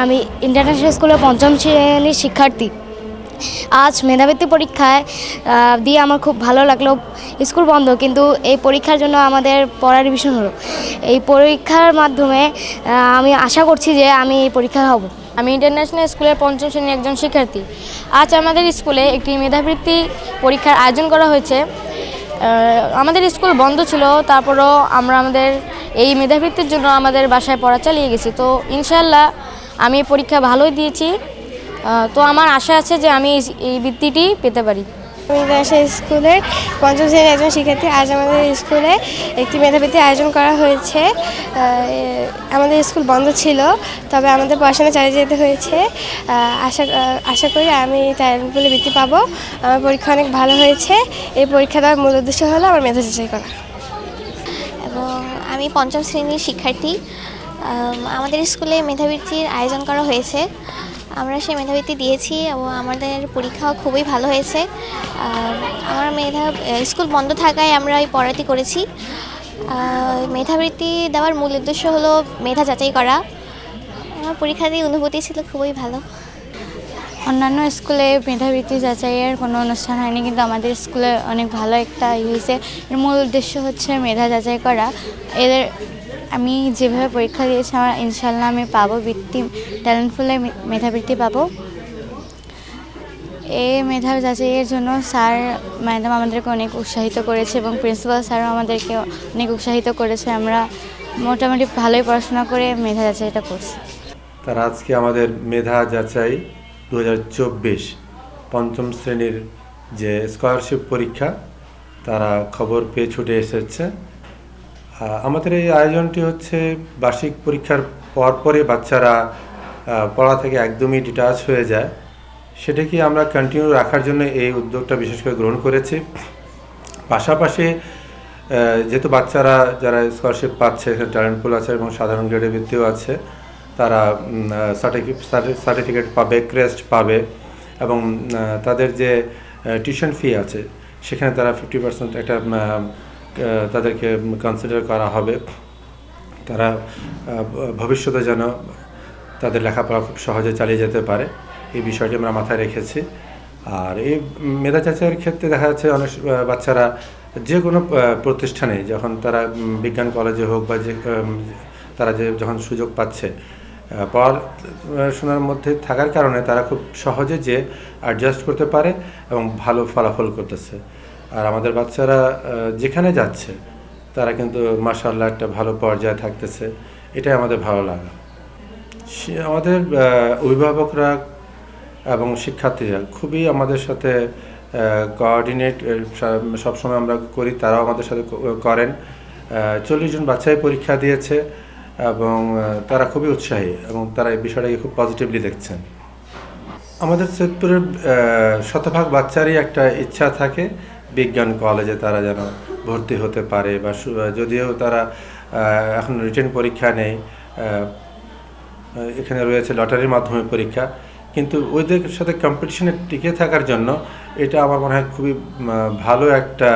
আমি ইন্টারন্যাশনাল স্কুলের পঞ্চম শ্রেণীর শিক্ষার্থী। আজ মেধাবৃত্তি পরীক্ষায় দিয়ে আমার খুব ভালো লাগলো। স্কুল বন্ধ, কিন্তু এই পরীক্ষার জন্য আমাদের পড়া রিভিশন হলো। এই পরীক্ষার মাধ্যমে আমি আশা করছি যে আমি এই পরীক্ষা হব। আমি ইন্টারন্যাশনাল স্কুলের পঞ্চম শ্রেণীর একজন শিক্ষার্থী। আজ আমাদের স্কুলে একটি মেধাবৃত্তি পরীক্ষার আয়োজন করা হয়েছে। আমাদের স্কুল বন্ধ ছিল, তারপরও আমরা আমাদের এই মেধাবৃত্তির জন্য আমাদের বাসায় পড়া চালিয়ে গেছি। তো ইনশাআল্লাহ আমি পরীক্ষা ভালোই দিয়েছি। তো আমার আশা আছে যে আমি এই বৃত্তিটি পেতে পারি। আমি ইন্টারন্যাশনাল স্কুলের পঞ্চম শ্রেণীর একজন শিক্ষার্থী। আজ আমাদের স্কুলে একটি মেধাবৃত্তি আয়োজন করা হয়েছে। আমাদের স্কুল বন্ধ ছিল, তবে আমাদের পড়াশোনা চালিয়ে যেতে হয়েছে। আশা করি আমি ট্যালেন্ট পুলে বৃত্তি পাবো। আমার পরীক্ষা অনেক ভালো হয়েছে। এই পরীক্ষা দেওয়ার মূল উদ্দেশ্য হলো আমার মেধা যাচাই করা। এবং আমি পঞ্চম শ্রেণীর শিক্ষার্থী। আমাদের স্কুলে মেধাবৃত্তির আয়োজন করা হয়েছে। আমরা সেই মেধাবৃত্তি দিয়েছি এবং আমাদের পরীক্ষাও খুবই ভালো হয়েছে। আমার স্কুল বন্ধ থাকায় আমরা এই পড়াটি করেছি। মেধাবৃত্তি দেওয়ার মূল উদ্দেশ্য হলো মেধা যাচাই করা। আমার পরীক্ষা দিয়ে অনুভূতি ছিল খুবই ভালো। অন্যান্য স্কুলে মেধাবৃত্তি যাচাইয়ের কোনো অনুষ্ঠান হয়নি, কিন্তু আমাদের স্কুলে অনেক ভালো একটা হয়েছে। এর মূল উদ্দেশ্য হচ্ছে মেধা যাচাই করা। আমি যেভাবে পরীক্ষা দিয়েছি, আমার ইনশাল্লাহ আমি পাবো বৃত্তি, ট্যালেন্ট পুলে মেধাবৃত্তি পাবো। এই মেধা যাচাইয়ের জন্য স্যার ম্যাডাম আমাদেরকে অনেক উৎসাহিত করেছে এবং প্রিন্সিপাল স্যারও আমাদেরকে অনেক উৎসাহিত করেছে। আমরা মোটামুটি ভালোই পড়াশোনা করে মেধা যাচাইটা করছি। তারা আজকে আমাদের মেধা যাচাই 2024 পঞ্চম শ্রেণীর যে স্কলারশিপ পরীক্ষা, তারা খবর পেয়ে ছুটে এসেছে। আমাদের এই আয়োজনটি হচ্ছে বার্ষিক পরীক্ষার পরপরই বাচ্চারা পড়া থেকে একদমই ডিটাচ হয়ে যায়, সেটাকে আমরা কন্টিনিউ রাখার জন্য এই উদ্যোগটা বিশেষ করে গ্রহণ করেছি। পাশাপাশি যেহেতু বাচ্চারা যারা স্কলারশিপ পাচ্ছে, এখানে ট্যালেন্ট পুল আছে এবং সাধারণ গ্রেডের ভিত্তিও আছে, তারা সার্টিফিকেট পাবে, ক্রেস্ট পাবে এবং তাদের যে টিউশন ফি আছে সেখানে তারা 50% একটা তাদেরকে কনসিডার করা হবে। তারা ভবিষ্যতে যেন তাদের লেখাপড়া খুব সহজে চালিয়ে যেতে পারে, এই বিষয়টি আমরা মাথায় রেখেছি। আর এই মেধা যাচাইয়ের ক্ষেত্রে দেখা যাচ্ছে অনেক বাচ্চারা যে কোনো প্রতিষ্ঠানে, যখন তারা বিজ্ঞান কলেজে হোক বা তারা যখন সুযোগ পাচ্ছে, পড়াশোনার মধ্যে থাকার কারণে তারা খুব সহজে যে অ্যাডজাস্ট করতে পারে এবং ভালো ফলাফল করতেছে। আর আমাদের বাচ্চারা যেখানে যাচ্ছে তারা কিন্তু মাশাআল্লাহ একটা ভালো পর্যায়ে থাকতেছে, এটাই আমাদের ভালো লাগা। আমাদের অভিভাবকরা এবং শিক্ষার্থীরা খুবই আমাদের সাথে কোঅর্ডিনেট সবসময় আমরা করি, তারাও আমাদের সাথে করেন। 40 জন বাচ্চাই পরীক্ষা দিয়েছে এবং তারা খুবই উৎসাহী এবং তারা এই বিষয়টাকে খুব পজিটিভলি দেখছেন। আমাদের সৈয়দপুরের শতভাগ বাচ্চারই একটা ইচ্ছা থাকে বিজ্ঞান কলেজে তারা যেন ভর্তি হতে পারে, বা যদিও তারা এখন রিটেন পরীক্ষা নেই, এখানে রয়েছে লটারির মাধ্যমে পরীক্ষা, কিন্তু ওইদের সাথে কম্পিটিশনে টিকে থাকার জন্য এটা আমার মনে হয় খুবই ভালো একটা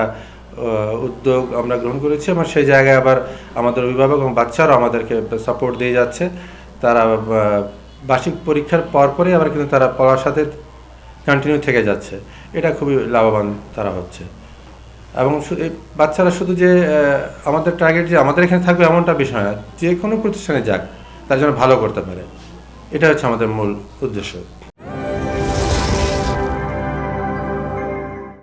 উদ্যোগ আমরা গ্রহণ করেছি। এবং সেই জায়গায় আবার আমাদের অভিভাবক এবং বাচ্চারাও আমাদেরকে সাপোর্ট দিয়ে যাচ্ছে। তারা বার্ষিক পরীক্ষার পরপরই আবার কিন্তু তারা পড়ার সাথে কন্টিনিউ থেকে যাচ্ছে, এটা খুবই লাভবান তারা হচ্ছে। এবং বাচ্চারা শুধু যে আমাদের টার্গেট যে আমাদের এখানে থাকবে এমনটা বিষয় না, যে কোনো প্রতিষ্ঠানে যাক তার জন্য ভালো করতে পারে, এটা হচ্ছে আমাদের মূল উদ্দেশ্য।